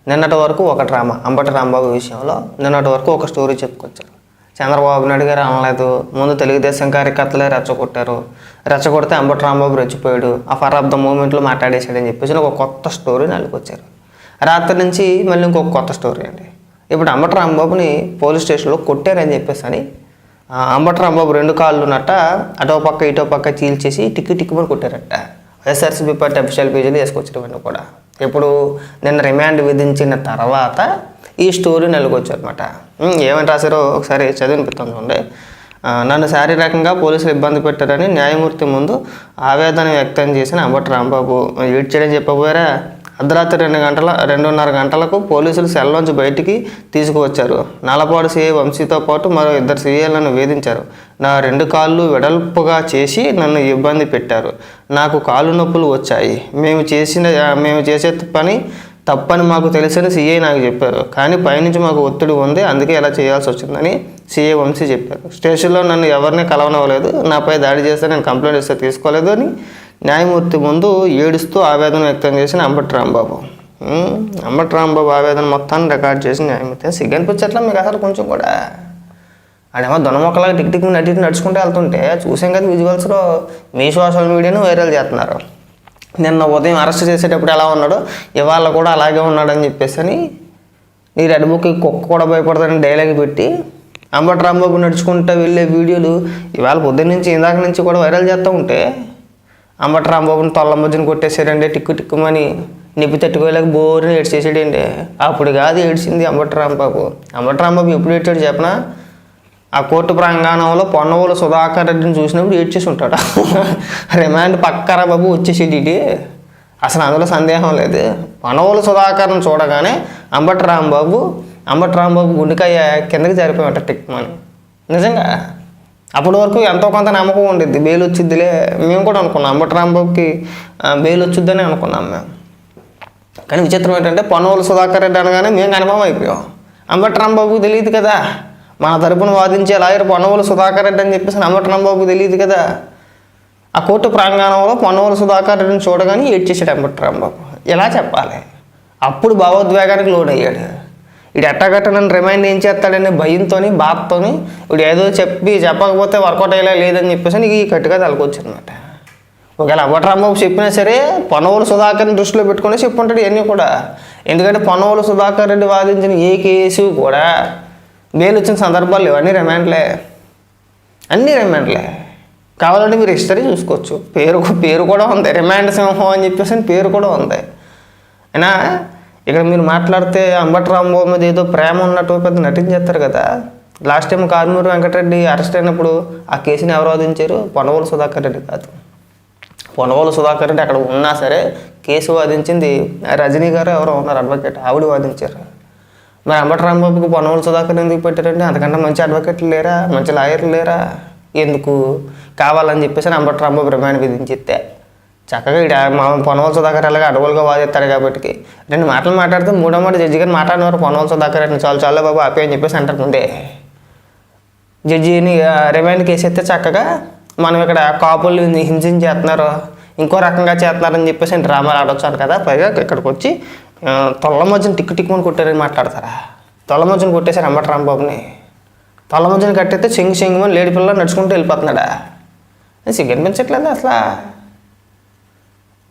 నిన్నటి వరకు ఒక డ్రామా అంబటి రాంబాబు విషయంలో నిన్నటి వరకు ఒక స్టోరీ చెప్పుకొచ్చారు. చంద్రబాబు నాయుడు గారు అనలేదు, ముందు తెలుగుదేశం కార్యకర్తలే రెచ్చగొట్టారు, రెచ్చగొడితే అంబటి రాంబాబు రెచ్చిపోయాడు, ఆ ఫర్ ఆఫ్ ద మూమెంట్లో మాట్లాడేశాడని చెప్పేసి ఒక కొత్త స్టోరీ నలుకొచ్చారు. రాత్రి నుంచి మళ్ళీ ఇంకొక కొత్త స్టోరీ అండి. ఇప్పుడు అంబటి రాంబాబుని పోలీస్ స్టేషన్లో కొట్టారని చెప్పేసి అని అంబటి రాంబాబు 2 కాళ్ళు నట్ట అటో పక్క ఇటో పక్క చీల్చేసి టిక్కుమని కొట్టారట. వైఎస్ఆర్సీపీ పార్టీ అఫీషియల్ పేజీలో వేసుకొచ్చారు ఇవన్నీ కూడా. ఇప్పుడు నిన్న రిమాండ్ విధించిన తర్వాత ఈ స్టోరీ నెలకొచ్చారనమాట. ఏమని రాశారో ఒకసారి చదివినిపిస్తాను చూడండి. నన్ను శారీరకంగా పోలీసులు ఇబ్బంది పెట్టారని న్యాయమూర్తి ముందు ఆవేదన వ్యక్తం చేసిన అంబటి రాంబాబు ఏడ్చాడని చెప్పబోయారా? అర్ధరాత్రి 2:30 గంటలకు పోలీసులు సెల్లోంచి బయటికి తీసుకువచ్చారు. నల్లపాడు సీఐ వంశీతో పాటు మరో 2 సీఐలను వేధించారు. నా 2 కాళ్ళు వెడల్పుగా చేసి నన్ను ఇబ్బంది పెట్టారు. నాకు కాళ్ళు నొప్పులు వచ్చాయి. మేము చేసే పని తప్పని మాకు తెలుసని సీఐ నాకు చెప్పారు. కానీ పైనుంచి మాకు ఒత్తిడి ఉంది, అందుకే ఇలా చేయాల్సి వచ్చిందని సీఐ వంశీ చెప్పారు. స్టేషన్లో నన్ను ఎవరిని కలవనవ్వలేదు, నాపై దాడి చేస్తే నేను కంప్లైంట్ ఇస్తే తీసుకోలేదు అని న్యాయమూర్తి ముందు ఏడుస్తూ ఆవేదన వ్యక్తం చేసిన అంబటి రాంబాబు. అంబటి రాంబాబు ఆవేదన మొత్తాన్ని రికార్డ్ చేసిన న్యాయమూర్తి సిగ్గనిపించట్లా మీకు అసలు కొంచెం కూడా? ఆడేమో దొనమొక్కలాగా టిక్ నడుచుకుంటూ వెళ్తుంటే చూసాం కదా విజువల్స్లో. మీ సోషల్ మీడియాను వైరల్ చేస్తున్నారు. నిన్న ఉదయం అరెస్ట్ చేసేటప్పుడు ఎలా ఉన్నాడో ఇవాళ కూడా అలాగే ఉన్నాడని చెప్పేసి అని నీ రెడ్ బుక్కి కుక్క కూడా భయపడతాడని డైలాగ్ పెట్టి అంబటి రాంబాబు నడుచుకుంటూ వెళ్ళే వీడియోలు ఇవాళ పొద్దున్న నుంచి ఇందాక నుంచి కూడా వైరల్ చేస్తూ ఉంటే అంబటి రాంబాబుని తొల్ల మధ్యన కొట్టేశాడండి, టిక్కుమని నిప్పి తట్టుకోలేక బోరుని ఏడ్చేసాడండి. అప్పుడు కాదు ఏడ్చింది అంబటి రాంబాబు. అంబటి రాంబాబు ఎప్పుడు ఏడ్చాడు చెప్పనా? ఆ కోర్టు ప్రాంగణంలో పొన్నవోలు సుధాకర్ రెడ్డిని చూసినప్పుడు ఏడ్చేసి ఉంటాడు. రిమాండ్ పక్కరా బాబు వచ్చేసేది ఇది, అసలు అందులో సందేహం లేదు. పొన్నవోలు సుధాకర్ని చూడగానే అంబటి రాంబాబు గుండెకాయ కిందకి జారిపోయి టిక్మని. నిజంగా అప్పటి వరకు ఎంతో కొంత నమ్మకం ఉండిద్ది, బెయిల్ వచ్చిద్దిలే మేము కూడా అనుకున్నాం, అంబటి రాంబాబుకి బెయిల్ వచ్చిద్దని అనుకున్నాం మేము. కానీ విచిత్రం ఏంటంటే పొన్నవోలు సుధాకర్ రెడ్డి అనగానే మేము కన్ఫర్మ్ అయిపోయాం. అంబటి రాంబాబుకి తెలియదు కదా, మన తరపున వాదించే లాయర్ పొన్నవోలు సుధాకర్ రెడ్డి అని చెప్పేసి అంబటి రాంబాబుకి తెలియదు కదా. ఆ కోర్టు ప్రాంగణంలో పొన్నవోలు సుధాకర్ రెడ్డిని చూడగానే ఏడ్చేసాడు అంబటి రాంబాబు. ఎలా చెప్పాలి? అప్పుడు భావోద్వేగానికి లోన్ అయ్యాడు. వీడు ఎట్టగట్ట నన్ను రిమైండ్ ఏం చేస్తాడనే భయంతో బాధతో వీడు ఏదో చెప్పకపోతే వర్కౌట్ అయ్యేలా లేదని చెప్పేసి నీకు ఈ కట్టుగా తలకొచ్చిందన్నమాట. ఒకవేళ అంబటి రాంబాబు చెప్పినా సరే పొన్నవోలు సుధాకర్ని దృష్టిలో పెట్టుకుని చెప్పుంటాడు ఇవన్నీ కూడా. ఎందుకంటే పొన్నవోలు సుధాకర్ రెడ్డి వాదించిన ఏ కేసు కూడా బెయిల్ వచ్చిన సందర్భాలు లేవు, అన్నీ రిమాండ్లే. కావాలంటే మీరు హిస్టరీ చూసుకోవచ్చు, పేరు కూడా ఉంది, రిమాండ్ సింహం అని చెప్పేసి పేరు కూడా ఉంది. అయినా ఇక్కడ మీరు మాట్లాడితే అంబటి రాంబాబు మీద ఏదో ప్రేమ ఉన్నట్టు పెద్ద నటించేస్తారు కదా. Last time Karumuri Venkatareddy arrest అయినప్పుడు ఆ కేసుని ఎవరు వాదించారు? పొన్నవోలు సుధాకర్ రెడ్డి కాదు. పొన్నవోలు సుధాకర్ రెడ్డి అక్కడ ఉన్నా సరే కేసు వాదించింది రజనీ గారు ఎవరో ఉన్నారు అడ్వకేట్, ఆవిడ వాదించారు. మరి అంబటి రాంబాబుకి పొన్నవోలు సుధాకర్ ఎందుకు పెట్టారంటే అంతకంటే మంచి అడ్వకేట్లు లేరా, మంచి లాయర్లు లేరా? ఎందుకు కావాలని చెప్పేసి అంబటి రాంబాబు రిమాండ్ విధించితే చక్కగా ఇక్కడ మా పొన్నవోలు సుధాకర్ అలాగే అడవులుగా వాదిస్తారు కాబట్టి 2 మాటలు మాట్లాడితే 3వ మాట జడ్జి గారు మాట్లాడినవారు పొన్నవోలు సుధాకర్ రెడ్డిని చాలా బాబు ఆపే అని చెప్పేసి అంటారుండే. జడ్జిని రిమాండ్ కేసు అయితే చక్కగా మనం ఇక్కడ కాపులు హింసించేస్తున్నారు, ఇంకో రకంగా చేస్తున్నారని చెప్పేసి డ్రామాలు ఆడొచ్చాను కదా. పైగా ఇక్కడికి వచ్చి తొల్ల మధ్యన టిక్కుమని కొట్టారని మాట్లాడతారా? తొల్ల మధ్యన కొట్టేశారు అంబటి రాంబాబుని. తొల్ల మధ్యన కట్టయితే చెంగుమని లేడి పిల్ల నడుచుకుంటూ వెళ్ళిపోతున్నాడా? సిగ్గనిపించట్లేదు అసలు.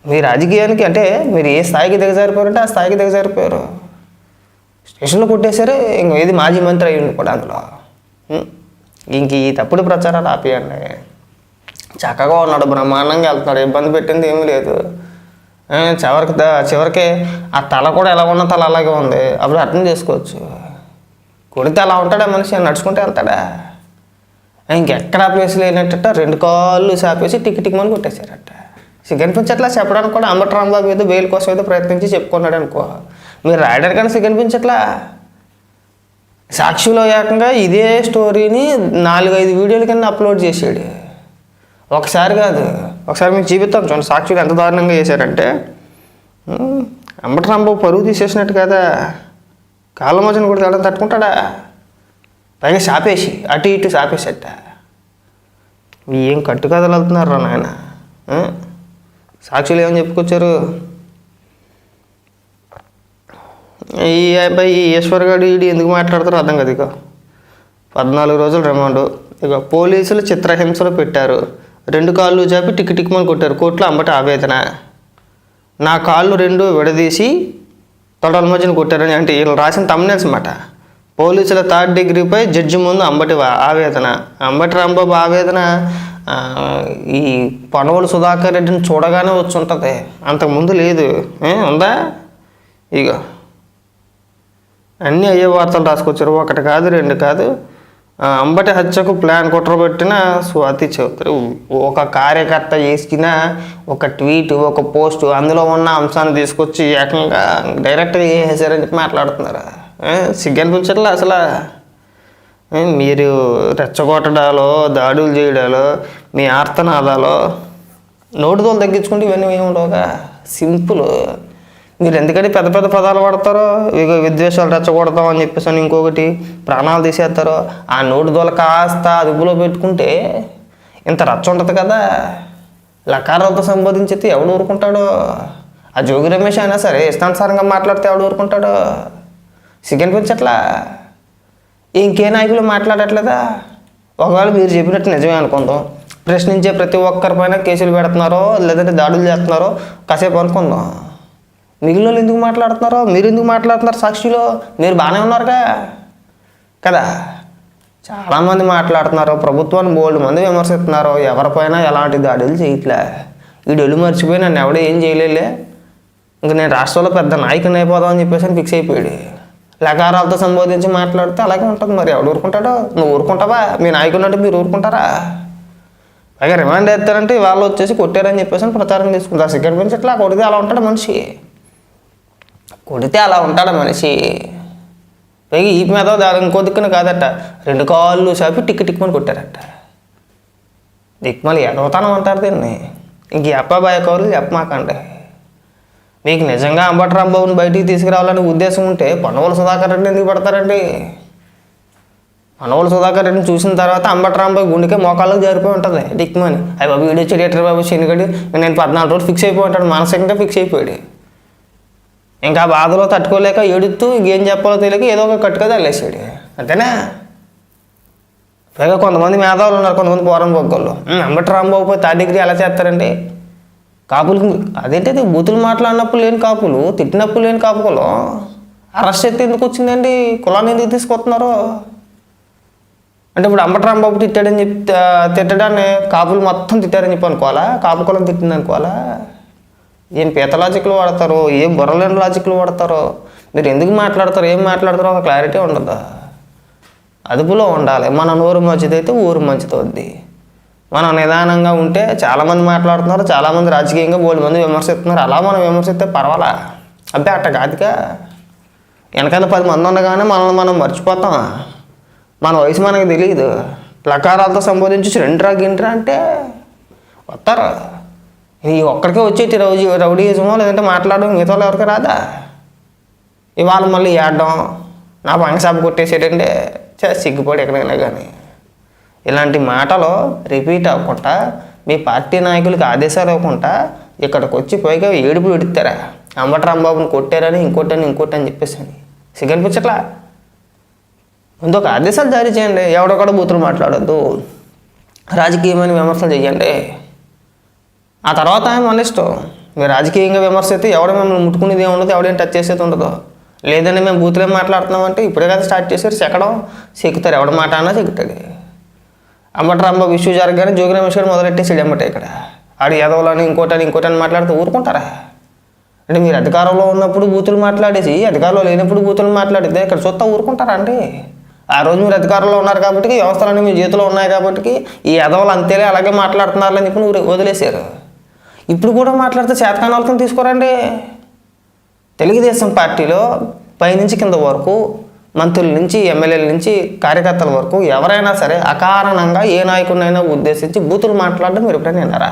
మీ రాజకీయానికి అంటే మీరు ఏ స్థాయికి దిగజారిపోయారంటే ఆ స్థాయికి దిగజారిపోయారు. స్టేషన్లో కొట్టేశారు, ఏది మాజీ మంత్రి అయ్యిండు కూడా అందులో. ఇంక ఈ తప్పుడు ప్రచారాలు ఆపేయండి. చక్కగా ఉన్నాడు, బ్రహ్మాండంగా వెళ్తున్నాడు, ఇబ్బంది పెట్టింది ఏమీ లేదు. చివరికి ఆ తల కూడా ఎలా ఉన్న తల అలాగే ఉంది, అప్పుడు అర్థం చేసుకోవచ్చు. కొడితే అలా ఉంటాడా మనిషి, నడుచుకుంటే వెళ్తాడా? ఇంకెక్కడ ఆపేసి లేనట్ట 2 కాళ్ళు సాపేసి టిక్మని కొట్టేశారట. సిగ్గనిపించట్లా చెప్పడానికి కూడా. అంబటి రాంబాబు ఏదో బెయిల్ కోసం ఏదో ప్రయత్నించి చెప్పుకున్నాడు అనుకో, మీరు రాయడానికి కానీ సిగ్గనిపించట్లా. సాక్షిలో ఏకంగా ఇదే స్టోరీని 4-5 వీడియోల కింద అప్లోడ్ చేసాడు. ఒకసారి కాదు, ఒకసారి మీకు చూపిస్తాను చూడండి సాక్షులు ఎంత దారుణంగా చేశారంటే. అంబటి రాంబాబు పరువు తీసేసినట్టు కదా, కాళ్ళ మధ్యన కూడా తేడం తట్టుకుంటాడా? పైగా సాపేసి అటు ఇటు సాపేసట. ఏం కట్టు కథలు వెళ్తున్నారు నాయన. సాక్షులు ఏమని చెప్పుకొచ్చారు? ఈ అబ్బాయి ఈ ఈశ్వర్ గారు ఈడు ఎందుకు మాట్లాడతారో అర్థం కదా. ఇక 14 రోజులు రిమాండ్. ఇక పోలీసులు చిత్రహింసలు పెట్టారు. 2 కాళ్ళు చాపి టిక్మని కొట్టారు. కోర్టులో అంబటి ఆవేదన. నా కాళ్ళు 2 విడదీసి తొడల మధ్యన కొట్టారని అంటే వీళ్ళు రాసిన తమ్మునేల్స్ అన్నమాట. పోలీసుల 3rd డిగ్రీపై జడ్జి ముందు అంబటి ఆవేదన. అంబటి రాంబాబు ఆవేదన ఈ పనవలు సుధాకర్ రెడ్డిని చూడగానే వచ్చి ఉంటుంది, అంతకుముందు లేదు. ఉందా? ఇక అన్నీ అయ్యే వార్తలు రాసుకొచ్చారు. 1 కాదు 2 కాదు. అంబటి హత్యకు ప్లాన్ కుట్రబెట్టిన స్వాతి చౌదరి. ఒక కార్యకర్త చేసిన ఒక ట్వీట్, ఒక పోస్ట్, అందులో ఉన్న అంశాన్ని తీసుకొచ్చి ఏకంగా డైరెక్ట్గా చేసేసారని చెప్పి మాట్లాడుతున్నారు. సిగ్గనిపించట్లే అసలు. మీరు రెచ్చగొట్టడాలో, దాడులు చేయడాలో, మీ ఆర్తనాదాలో నోటితోలు తగ్గించుకుంటే ఇవన్నీ ఏముండవుగా. సింపుల్. మీరు ఎందుకంటే పెద్ద పెద్ద పదాలు వాడతారో, ఇక విద్వేషాలు రెచ్చగొడతాం అని చెప్పేసి అని ఇంకొకటి ప్రాణాలు తీసేస్తారో, ఆ నోటితోలు కాస్త అదుపులో పెట్టుకుంటే ఇంత రచ్చ ఉంటుంది కదా. లకారాలతో సంబోధించితే ఎవడు ఊరుకుంటాడో. ఆ జోగి రమేష్ అయినా సరే ఇష్టానుసారంగా మాట్లాడితే ఎవడు ఊరుకుంటాడో. సిగ్గనిపించట్లా. ఇంకే నాయకులు మాట్లాడట్లేదా? ఒకవేళ మీరు చెప్పినట్టు నిజమే అనుకుందాం, ప్రశ్నించే ప్రతి ఒక్కరిపైన కేసులు పెడుతున్నారో లేదంటే దాడులు చేస్తున్నారో కాసేపు అనుకుందాం. మిగిలిన వాళ్ళు ఎందుకు మాట్లాడుతున్నారో, మీరు ఎందుకు మాట్లాడుతున్నారు? సాక్షిలో మీరు బాగానే ఉన్నారుగా కదా. చాలామంది మాట్లాడుతున్నారు, ప్రభుత్వాన్ని బోల్డ్ మంది విమర్శిస్తున్నారు, ఎవరిపైన ఎలాంటి దాడులు చేయట్లే. ఈ డొల్లు మర్చిపోయి నన్ను ఎవడో ఏం చేయలేలే, ఇంక నేను రాష్ట్రంలో పెద్ద నాయకుని అయిపోదాం అని చెప్పేసి అని ఫిక్స్ అయిపోయాడు. లకారాలతో సంబోధించి మాట్లాడితే అలాగే ఉంటుంది. మరి ఎవడు ఊరుకుంటాడో? నువ్వు ఊరుకుంటావా? మీ నాయకులు అంటే మీరు ఊరుకుంటారా? పైగా రిమాండ్ వేస్తారంటే వాళ్ళు వచ్చేసి కొట్టారని చెప్పేసి ప్రచారం తీసుకుంటారు. సిగ్గర్ నుంచి అట్లా కొడితే అలా ఉంటాడు మనిషి. కొడితే అలా ఉంటాడు మనిషి. పైగా ఈ మీద ఇంకో దిక్కున కాదట, 2 కాళ్ళు చాపి టిక్మని కొట్టారట. దిక్మలి ఎడవతానం అంటారు దీన్ని. ఇంక అబ్బాయి కౌరులు చెప్పమాకండి. మీకు నిజంగా అంబటి రాంబాబుని బయటికి తీసుకురావాలని ఉద్దేశం ఉంటే పనవల సుధాకర్ రెడ్డిని ఎందుకు పెడతారండి? పనవల సుధాకర్ రెడ్డిని చూసిన తర్వాత అంబటి రాంబాబు గుండెకే మోకాళ్ళకి జారిపోయి ఉంటుంది దిక్మని. అయ్యి బాబు వీడియో చెడిటర్ బాబు శనిగడి నేను 14 రోజులు ఫిక్స్ అయిపోయి ఉంటాడు, మానసికంగా ఫిక్స్ అయిపోయాడు. ఇంకా బాధలో తట్టుకోలేక ఏడుతూ ఇంకేం చెప్పాలో తెలియక ఏదో ఒక కట్టుగా తల్లేసాడు. అంతేనా? పైగా కొంతమంది మేధావులు ఉన్నారు, కొంతమంది పోరం బొగ్గోళ్ళు. అంబటి రాంబాబు పోయి 3rd డిగ్రీ ఎలా చేస్తారండి? కాపులు అదేంటి బూతులు మాట్లాడినప్పుడు లేని కాపులు, తిట్టినప్పుడు లేని కాపులు అరెస్ట్ అయితే ఎందుకు వచ్చిందండి? కులాన్ని ఎందుకు తీసుకొస్తున్నారు? అంటే ఇప్పుడు అంబటి రాంబాబు తిట్టాడని చెప్పి తిట్టడాన్ని కాపులు మొత్తం తిట్టారని చెప్పి అనుకోవాలా? కాపు కులం తిట్టింది అనుకోవాలా? ఏం పీత లాజిక్లు వాడతారో, ఏం బుర్రలేని లాజిక్లు వాడతారో, మీరు ఎందుకు మాట్లాడతారో, ఏం మాట్లాడతారో ఒక క్లారిటీ ఉండదు. అదుపులో ఉండాలి. మన నోరు మంచిదైతే ఊరు మంచిదవుద్ది. మనం నిదానంగా ఉంటే చాలామంది మాట్లాడుతున్నారు, చాలామంది రాజకీయంగా 3 మంది విమర్శిస్తున్నారు. అలా మనం విమర్శిస్తే పర్వాలా? అబ్బే అట్ట కాదుగా. వెనకాల 10 మంది ఉండగానే మనల్ని మనం మర్చిపోతాం. మన వయసు మనకు తెలియదు. లకారాలతో సంబోధించి రెండ్రా గిండ్రా అంటే వస్తారు. ఈ ఒక్కడికే వచ్చేటి రౌడీయిజమో లేదంటే మాట్లాడడం మిగతా ఎవరికి రాదా? ఇవాళ మళ్ళీ ఏడడం, నా పంగసాబు కొట్టేసేటంటే సిగ్గుపడి ఎక్కడైనా కానీ. ఇలాంటి మాటలు రిపీట్ అవ్వకుండా, మీ పార్టీ నాయకులకి ఆదేశాలు ఇవ్వకుండా ఇక్కడికి వచ్చి పైగా ఏడుపులు ఎడుతారా? అంబటి రాంబాబుని కొట్టారని ఇంకోటి అని చెప్పేసి సిగ్గనిపించట్లా. ముందు ఒక ఆదేశాలు జారీ చేయండి. ఎవడొక్కడ బూతులు మాట్లాడద్దు, రాజకీయమైన విమర్శలు చేయండి. ఆ తర్వాత మన ఇష్టం. మీరు రాజకీయంగా విమర్శిస్తే ఎవడ మిమ్మల్ని ముట్టుకునేది ఏముండదు, ఎవడేం టచ్ చేసేది ఉండదు. లేదంటే మేము బూతులేం మాట్లాడుతున్నామంటే ఇప్పుడే కదా స్టార్ట్ చేశారు చెక్కడం, చెక్కుతారు. ఎవడ మాట అన్నా చెక్కుతాడు. అంబటి రాంబాబు ఇష్యూ జరగగానే జోగి రమేష్ గారు మొదలెట్టేసాడు అమ్మటే. ఇక్కడ ఆడు ఎదవలని ఇంకోటని మాట్లాడుతూ ఊరుకుంటారా? అంటే మీరు అధికారంలో ఉన్నప్పుడు బూతులు మాట్లాడేసి అధికారంలో లేనప్పుడు బూతులు మాట్లాడితే ఇక్కడ చూస్తా ఊరుకుంటారా అండి? ఆ రోజు మీరు అధికారంలో ఉన్నారు కాబట్టి, వ్యవస్థలన్నీ మీ చేతిలో ఉన్నాయి కాబట్టి ఈ ఎదవలు అంతేలే అలాగే మాట్లాడుతున్నారని చెప్పి వదిలేశారు. ఇప్పుడు కూడా మాట్లాడితే చేతకాని వాళ్ళని తీసుకోరండి. తెలుగుదేశం పార్టీలో పైనుంచి కింద వరకు, మంత్రుల నుంచి ఎమ్మెల్యేల నుంచి కార్యకర్తల వరకు ఎవరైనా సరే అకారణంగా ఏ నాయకుడినైనా ఉద్దేశించి బూతులు మాట్లాడడం మీరు ఎప్పుడైనా విన్నారా?